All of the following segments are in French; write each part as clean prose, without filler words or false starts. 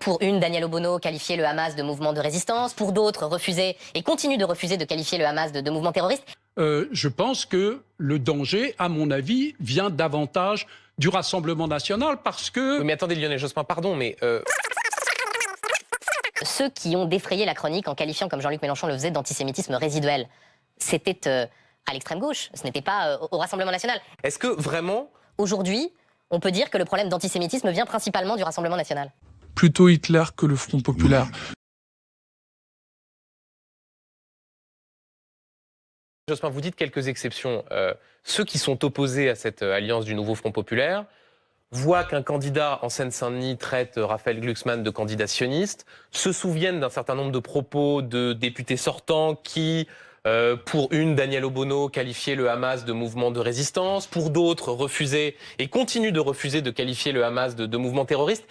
Pour une, Daniel Obono qualifiait le Hamas de mouvement de résistance. Pour d'autres, refusait et continue de refuser de qualifier le Hamas de mouvement terroriste. Je pense que le danger, à mon avis, vient davantage du Rassemblement national parce que... Oui, mais attendez, Lionel Jospin, pardon, mais... Ceux qui ont défrayé la chronique en qualifiant, comme Jean-Luc Mélenchon le faisait, d'antisémitisme résiduel, c'était à l'extrême gauche, ce n'était pas au Rassemblement national. Est-ce que vraiment... Aujourd'hui, on peut dire que le problème d'antisémitisme vient principalement du Rassemblement national. Plutôt Hitler que le Front populaire. Jospin, vous dites quelques exceptions. Ceux qui sont opposés à cette alliance du nouveau Front populaire voient qu'un candidat en Seine-Saint-Denis traite Raphaël Glucksmann de candidat sioniste, se souviennent d'un certain nombre de propos de députés sortants qui, pour une, Daniel Obono qualifiait le Hamas de mouvement de résistance, pour d'autres refusaient et continuent de refuser de qualifier le Hamas de mouvement terroriste.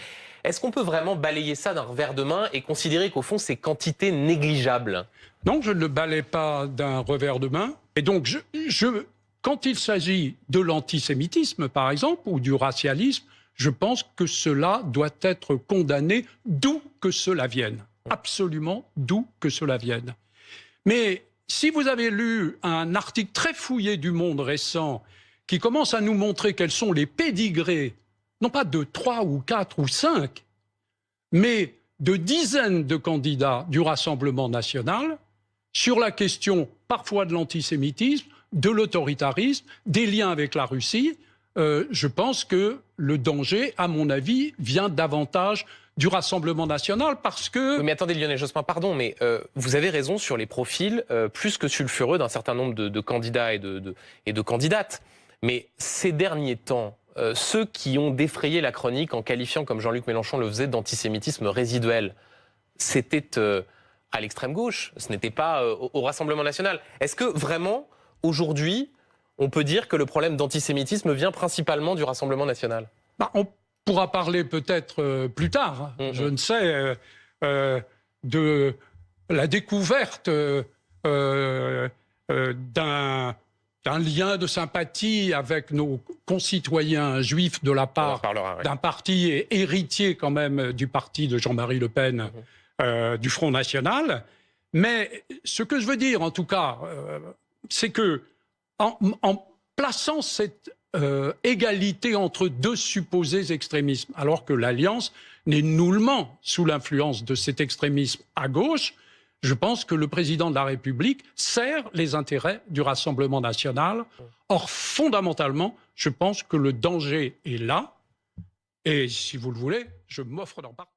Est-ce qu'on peut vraiment balayer ça d'un revers de main et considérer qu'au fond, c'est quantité négligeable? Non, je ne le balaye pas d'un revers de main. Et donc, quand il s'agit de l'antisémitisme, par exemple, ou du racialisme, je pense que cela doit être condamné d'où que cela vienne. Absolument d'où que cela vienne. Mais si vous avez lu un article très fouillé du Monde récent qui commence à nous montrer quels sont les pédigrés, non pas de 3 ou 4 ou 5, mais de dizaines de candidats du Rassemblement national sur la question parfois de l'antisémitisme, de l'autoritarisme, des liens avec la Russie, je pense que le danger, à mon avis, vient davantage du Rassemblement national parce que... Oui, mais attendez, Lionel Jospin, pardon, mais vous avez raison sur les profils plus que sulfureux d'un certain nombre de candidats et de candidates. Mais ces derniers temps, ceux qui ont défrayé la chronique en qualifiant, comme Jean-Luc Mélenchon le faisait, d'antisémitisme résiduel, c'était à l'extrême gauche, ce n'était pas au Rassemblement national. Est-ce que vraiment, aujourd'hui, on peut dire que le problème d'antisémitisme vient principalement du Rassemblement national? On pourra parler peut-être plus tard, je ne sais, de la découverte d'un lien de sympathie avec nos concitoyens juifs de la part d'un parti héritier quand même du parti de Jean-Marie Le Pen, du Front National. Mais ce que je veux dire, en tout cas, c'est que en plaçant cette égalité entre deux supposés extrémismes, alors que l'Alliance n'est nullement sous l'influence de cet extrémisme à gauche, je pense que le président de la République sert les intérêts du Rassemblement national. Or, fondamentalement, je pense que le danger est là. Et si vous le voulez, je m'offre d'en parler.